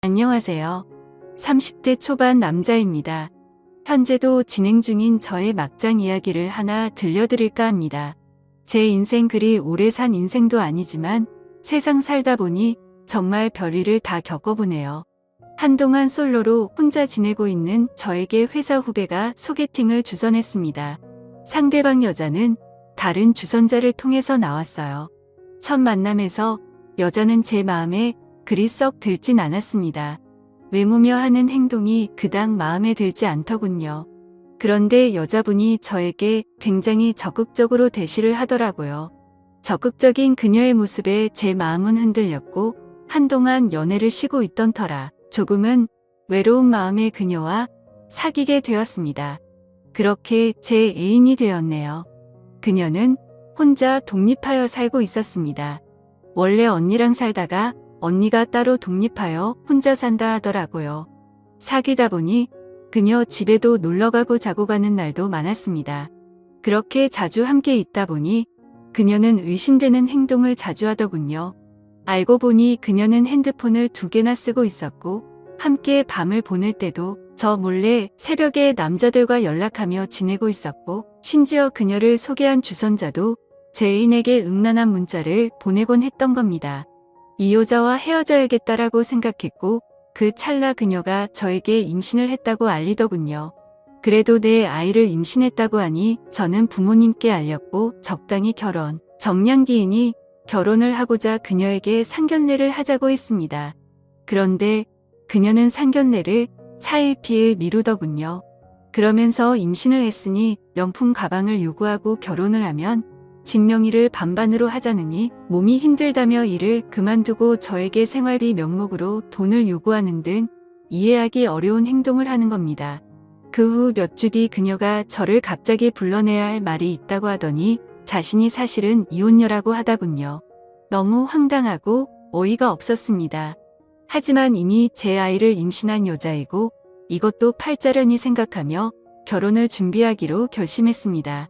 안녕하세요. 30대 초반 남자입니다. 현재도 진행 중인 저의 막장 이야기를 하나 들려드릴까 합니다. 제 인생 그리 오래 산 인생도 아니지만 세상 살다 보니 정말 별일을 다 겪어보네요. 한동안 솔로로 혼자 지내고 있는 저에게 회사 후배가 소개팅을 주선했습니다. 상대방 여자는 다른 주선자를 통해서 나왔어요. 첫 만남에서 여자는 제 마음에 그리 썩 들진 않았습니다. 외모며 하는 행동이 그닥 마음에 들지 않더군요. 그런데 여자분이 저에게 굉장히 적극적으로 대시를 하더라고요. 적극적인 그녀의 모습에 제 마음은 흔들렸고 한동안 연애를 쉬고 있던 터라 조금은 외로운 마음의 그녀와 사귀게 되었습니다. 그렇게 제 애인이 되었네요. 그녀는 혼자 독립하여 살고 있었습니다. 원래 언니랑 살다가 언니가 따로 독립하여 혼자 산다 하더라고요. 사귀다 보니 그녀 집에도 놀러가고 자고 가는 날도 많았습니다. 그렇게 자주 함께 있다 보니 그녀는 의심되는 행동을 자주 하더군요. 알고 보니 그녀는 핸드폰을 2개나 쓰고 있었고 함께 밤을 보낼 때도 저 몰래 새벽에 남자들과 연락하며 지내고 있었고 심지어 그녀를 소개한 주선자도 제 애인에게 음란한 문자를 보내곤 했던 겁니다. 이 여자와 헤어져야겠다라고 생각했고 그 찰나 그녀가 저에게 임신을 했다고 알리더군요. 그래도 내 아이를 임신했다고 하니 저는 부모님께 알렸고 적당히 결혼, 정년기이니 결혼을 하고자 그녀에게 상견례를 하자고 했습니다. 그런데 그녀는 상견례를 차일피일 미루더군요. 그러면서 임신을 했으니 명품 가방을 요구하고 결혼을 하면 집 명의를 반반으로 하자느니 몸이 힘들다며 일을 그만두고 저에게 생활비 명목으로 돈을 요구하는 등 이해하기 어려운 행동을 하는 겁니다. 그 후 몇 주 뒤 그녀가 저를 갑자기 불러내야 할 말이 있다고 하더니 자신이 사실은 이혼녀라고 하더군요. 너무 황당하고 어이가 없었습니다. 하지만 이미 제 아이를 임신한 여자이고 이것도 팔자련이 생각하며 결혼을 준비하기로 결심했습니다.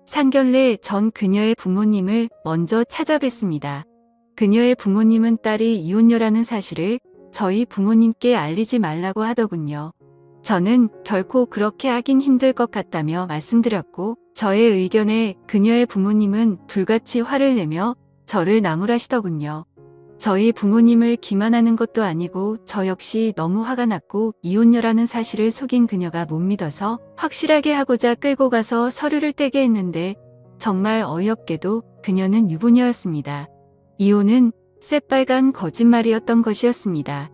상견례 전 그녀의 부모님을 먼저 찾아뵀습니다. 그녀의 부모님은 딸이 이혼녀라는 사실을 저희 부모님께 알리지 말라고 하더군요. 저는 결코 그렇게 하긴 힘들 것 같다며 말씀드렸고 저의 의견에 그녀의 부모님은 불같이 화를 내며 저를 나무라시더군요. 저희 부모님을 기만하는 것도 아니고 저 역시 너무 화가 났고 이혼녀라는 사실을 속인 그녀가 못 믿어서 확실하게 하고자 끌고 가서 서류를 떼게 했는데 정말 어이없게도 그녀는 유부녀였습니다. 이혼은 새빨간 거짓말이었던 것이었습니다.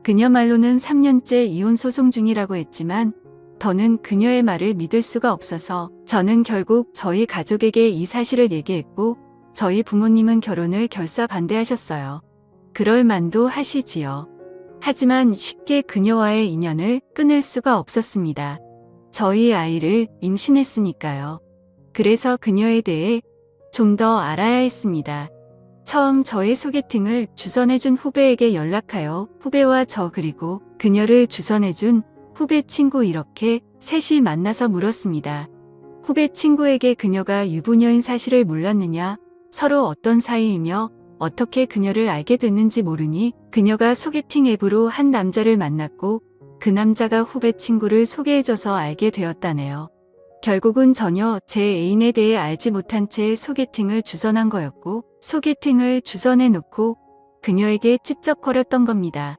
그녀 말로는 3년째 이혼 소송 중이라고 했지만 더는 그녀의 말을 믿을 수가 없어서 저는 결국 저희 가족에게 이 사실을 얘기했고 저희 부모님은 결혼을 결사 반대하셨어요. 그럴 만도 하시지요. 하지만 쉽게 그녀와의 인연을 끊을 수가 없었습니다. 저희 아이를 임신했으니까요. 그래서 그녀에 대해 좀 더 알아야 했습니다. 처음 저의 소개팅을 주선해준 후배에게 연락하여 후배와 저 그리고 그녀를 주선해준 후배 친구 이렇게 셋이 만나서 물었습니다. 후배 친구에게 그녀가 유부녀인 사실을 몰랐느냐, 서로 어떤 사이이며 어떻게 그녀를 알게 됐는지 모르니 그녀가 소개팅 앱으로 한 남자를 만났고 그 남자가 후배 친구를 소개해줘서 알게 되었다네요. 결국은 전혀 제 애인에 대해 알지 못한 채 소개팅을 주선한 거였고 소개팅을 주선해 놓고 그녀에게 찝쩍거렸던 겁니다.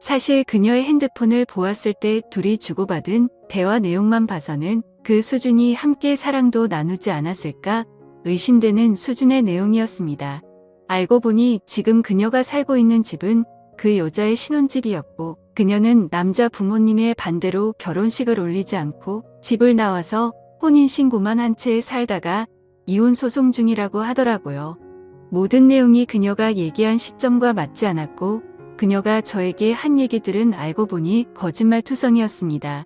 사실 그녀의 핸드폰을 보았을 때 둘이 주고받은 대화 내용만 봐서는 그 수준이 함께 사랑도 나누지 않았을까 의심되는 수준의 내용이었습니다. 알고 보니 지금 그녀가 살고 있는 집은 그 여자의 신혼집이었고 그녀는 남자 부모님의 반대로 결혼식을 올리지 않고 집을 나와서 혼인신고만 한 채 살다가 이혼 소송 중이라고 하더라고요. 모든 내용이 그녀가 얘기한 시점과 맞지 않았고 그녀가 저에게 한 얘기들은 알고 보니 거짓말투성이었습니다.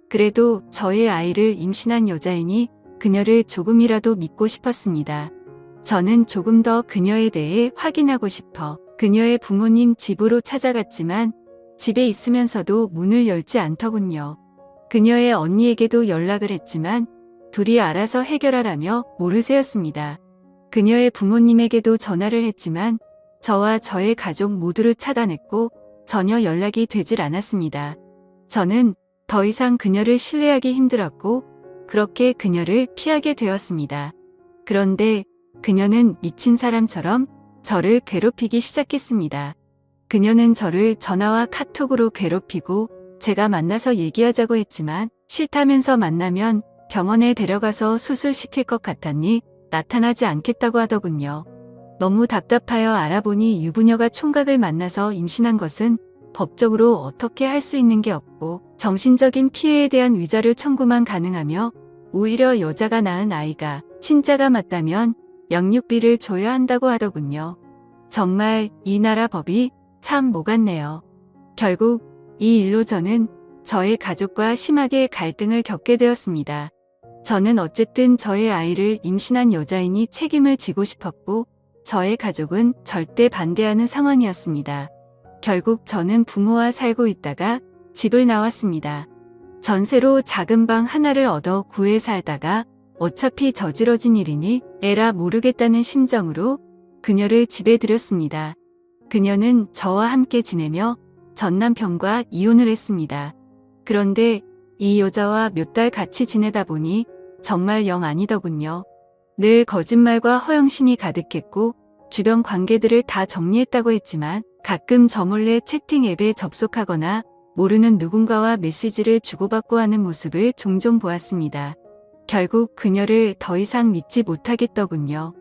그래도 저의 아이를 임신한 여자이니 그녀를 조금이라도 믿고 싶었습니다. 저는 조금 더 그녀에 대해 확인하고 싶어 그녀의 부모님 집으로 찾아갔지만 집에 있으면서도 문을 열지 않더군요. 그녀의 언니에게도 연락을 했지만 둘이 알아서 해결하라며 모르쇠였습니다. 그녀의 부모님에게도 전화를 했지만 저와 저의 가족 모두를 차단했고 전혀 연락이 되질 않았습니다. 저는 더 이상 그녀를 신뢰하기 힘들었고 그렇게 그녀를 피하게 되었습니다. 그런데 그녀는 미친 사람처럼 저를 괴롭히기 시작했습니다. 그녀는 저를 전화와 카톡으로 괴롭히고 제가 만나서 얘기하자고 했지만 싫다면서 만나면 병원에 데려가서 수술시킬 것 같았니 나타나지 않겠다고 하더군요. 너무 답답하여 알아보니 유부녀가 총각을 만나서 임신한 것은 법적으로 어떻게 할 수 있는 게 없고 정신적인 피해에 대한 위자료 청구만 가능하며 오히려 여자가 낳은 아이가 친자가 맞다면 양육비를 줘야 한다고 하더군요. 정말 이 나라 법이 참 모같네요. 결국 이 일로 저는 저의 가족과 심하게 갈등을 겪게 되었습니다. 저는 어쨌든 저의 아이를 임신한 여자이니 책임을 지고 싶었고 저의 가족은 절대 반대하는 상황이었습니다. 결국 저는 부모와 살고 있다가 집을 나왔습니다. 전세로 작은 방 하나를 얻어 구해 살다가 어차피 저지러진 일이니 에라 모르겠다는 심정으로 그녀를 집에 들였습니다. 그녀는 저와 함께 지내며 전 남편과 이혼을 했습니다. 그런데 이 여자와 몇 달 같이 지내다 보니 정말 영 아니더군요. 늘 거짓말과 허영심이 가득했고 주변 관계들을 다 정리했다고 했지만 가끔 저 몰래 채팅 앱에 접속하거나 모르는 누군가와 메시지를 주고받고 하는 모습을 종종 보았습니다. 결국 그녀를 더 이상 믿지 못하겠더군요.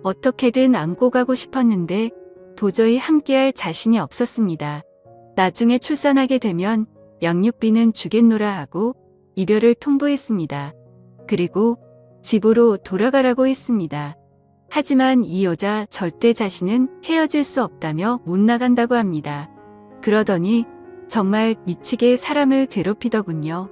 어떻게든 안고 가고 싶었는데 도저히 함께할 자신이 없었습니다. 나중에 출산하게 되면 양육비는 주겠노라 하고 이별을 통보했습니다. 그리고 집으로 돌아가라고 했습니다. 하지만 이 여자 절대 자신은 헤어질 수 없다며 못 나간다고 합니다. 그러더니 정말 미치게 사람을 괴롭히더군요.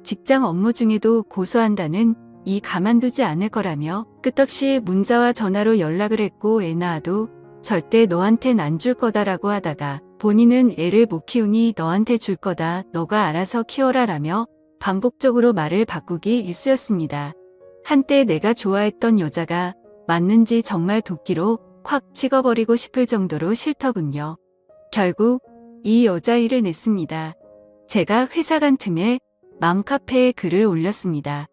직장 업무 중에도 고소한다는 이 가만두지 않을 거라며 끝없이 문자와 전화로 연락을 했고 애 낳아도 절대 너한텐 안 줄 거다라고 하다가 본인은 애를 못 키우니 너한테 줄 거다 너가 알아서 키워라 라며 반복적으로 말을 바꾸기 일쑤였습니다. 한때 내가 좋아했던 여자가 맞는지 정말 도끼로 콱 찍어버리고 싶을 정도로 싫더군요. 결국 이 여자 일을 냈습니다. 제가 회사 간 틈에 맘카페에 글을 올렸습니다.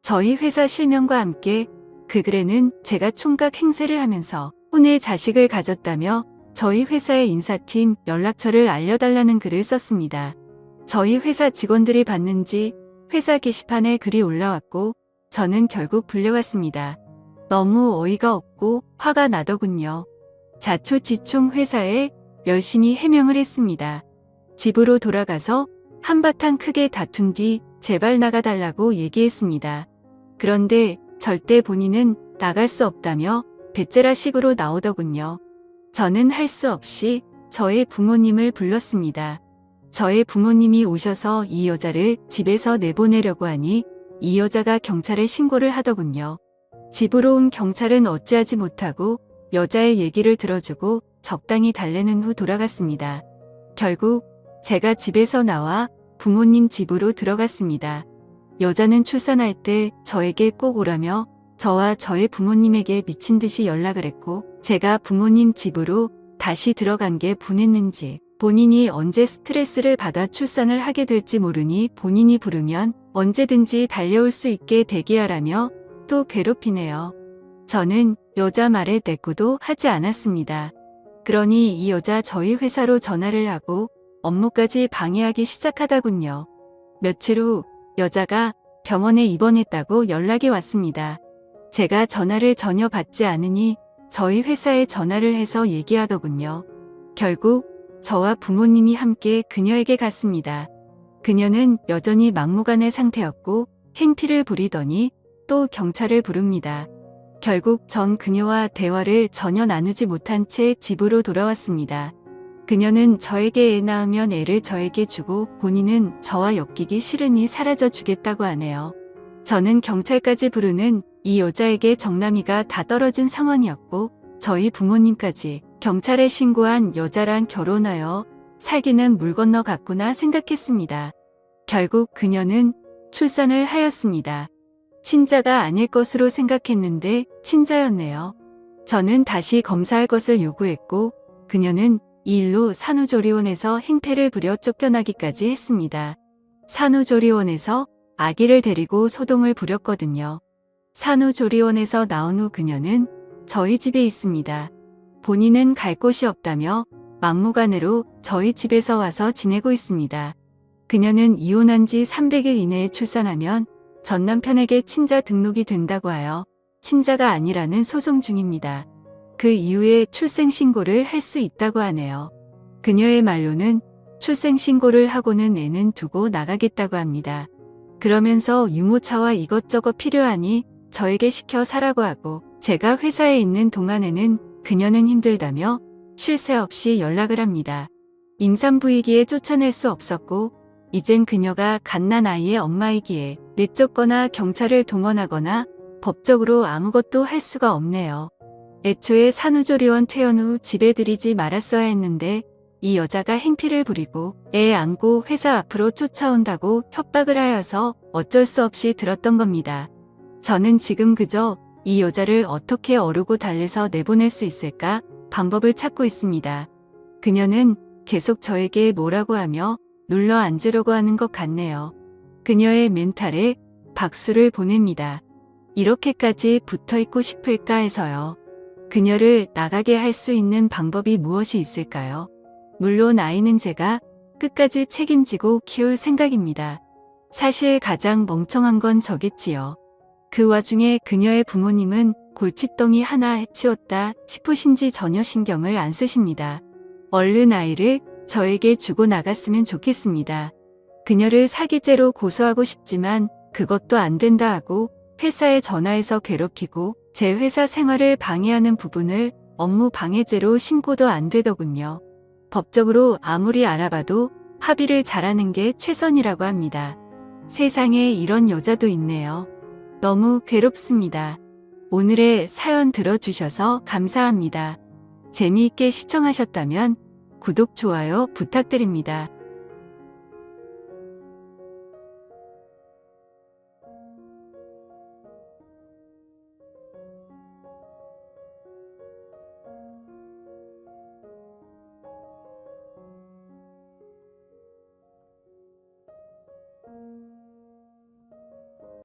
저희 회사 실명과 함께 그 글에는 제가 총각 행세를 하면서 혼의 자식을 가졌다며 저희 회사의 인사팀 연락처를 알려달라는 글을 썼습니다. 저희 회사 직원들이 봤는지 회사 게시판에 글이 올라왔고 저는 결국 불려갔습니다. 너무 어이가 없고 화가 나더군요. 자초지총 회사에 열심히 해명을 했습니다. 집으로 돌아가서 한바탕 크게 다툰 뒤 제발 나가달라고 얘기했습니다. 그런데 절대 본인은 나갈 수 없다며 배째라식으로 나오더군요. 저는 할 수 없이 저의 부모님을 불렀습니다. 저의 부모님이 오셔서 이 여자를 집에서 내보내려고 하니 이 여자가 경찰에 신고를 하더군요. 집으로 온 경찰은 어찌하지 못하고 여자의 얘기를 들어주고 적당히 달래는 후 돌아갔습니다. 결국 제가 집에서 나와 부모님 집으로 들어갔습니다. 여자는 출산할 때 저에게 꼭 오라며 저와 저의 부모님에게 미친 듯이 연락을 했고 제가 부모님 집으로 다시 들어간 게 분했는지 본인이 언제 스트레스를 받아 출산을 하게 될지 모르니 본인이 부르면 언제든지 달려올 수 있게 대기하라며 또 괴롭히네요. 저는 여자 말에 대꾸도 하지 않았습니다. 그러니 이 여자 저희 회사로 전화를 하고 업무까지 방해하기 시작하더군요. 며칠 후 여자가 병원에 입원했다고 연락이 왔습니다. 제가 전화를 전혀 받지 않으니 저희 회사에 전화를 해서 얘기하더군요. 결국 저와 부모님이 함께 그녀에게 갔습니다. 그녀는 여전히 막무가내 상태였고 행피를 부리더니 또 경찰을 부릅니다. 결국 전 그녀와 대화를 전혀 나누지 못한 채 집으로 돌아왔습니다. 그녀는 저에게 애 낳으면 애를 저에게 주고 본인은 저와 엮이기 싫으니 사라져 주겠다고 하네요. 저는 경찰까지 부르는 이 여자에게 정남이가 다 떨어진 상황이었고 저희 부모님까지 경찰에 신고한 여자랑 결혼하여 살기는 물 건너 갔구나 생각했습니다. 결국 그녀는 출산을 하였습니다. 친자가 아닐 것으로 생각했는데 친자였네요. 저는 다시 검사할 것을 요구했고 그녀는 이 일로 산후조리원에서 행패를 부려 쫓겨나기까지 했습니다. 산후조리원에서 아기를 데리고 소동을 부렸거든요. 산후조리원에서 나온 후 그녀는 저희 집에 있습니다. 본인은 갈 곳이 없다며 막무가내로 저희 집에서 와서 지내고 있습니다. 그녀는 이혼한 지 300일 이내에 출산하면 전 남편에게 친자 등록이 된다고 하여 친자가 아니라는 소송 중입니다. 그 이후에 출생신고를 할 수 있다고 하네요. 그녀의 말로는 출생신고를 하고는 애는 두고 나가겠다고 합니다. 그러면서 유모차와 이것저것 필요하니 저에게 시켜 사라고 하고 제가 회사에 있는 동안에는 그녀는 힘들다며 쉴 새 없이 연락을 합니다. 임산부이기에 쫓아낼 수 없었고 이젠 그녀가 갓난 아이의 엄마이기에 내쫓거나 경찰을 동원하거나 법적으로 아무것도 할 수가 없네요. 애초에 산후조리원 퇴원 후 집에 들이지 말았어야 했는데 이 여자가 행피를 부리고 애 안고 회사 앞으로 쫓아온다고 협박을 하여서 어쩔 수 없이 들었던 겁니다. 저는 지금 그저 이 여자를 어떻게 어르고 달래서 내보낼 수 있을까 방법을 찾고 있습니다. 그녀는 계속 저에게 뭐라고 하며 눌러 앉으려고 하는 것 같네요. 그녀의 멘탈에 박수를 보냅니다. 이렇게까지 붙어있고 싶을까 해서요. 그녀를 나가게 할 수 있는 방법이 무엇이 있을까요? 물론 아이는 제가 끝까지 책임지고 키울 생각입니다. 사실 가장 멍청한 건 저겠지요. 그 와중에 그녀의 부모님은 골칫덩이 하나 해치웠다 싶으신지 전혀 신경을 안 쓰십니다. 얼른 아이를 저에게 주고 나갔으면 좋겠습니다. 그녀를 사기죄로 고소하고 싶지만 그것도 안 된다 하고 회사에 전화해서 괴롭히고 제 회사 생활을 방해하는 부분을 업무 방해죄로 신고도 안 되더군요. 법적으로 아무리 알아봐도 합의를 잘하는 게 최선이라고 합니다. 세상에 이런 여자도 있네요. 너무 괴롭습니다. 오늘의 사연 들어주셔서 감사합니다. 재미있게 시청하셨다면 구독, 좋아요 부탁드립니다.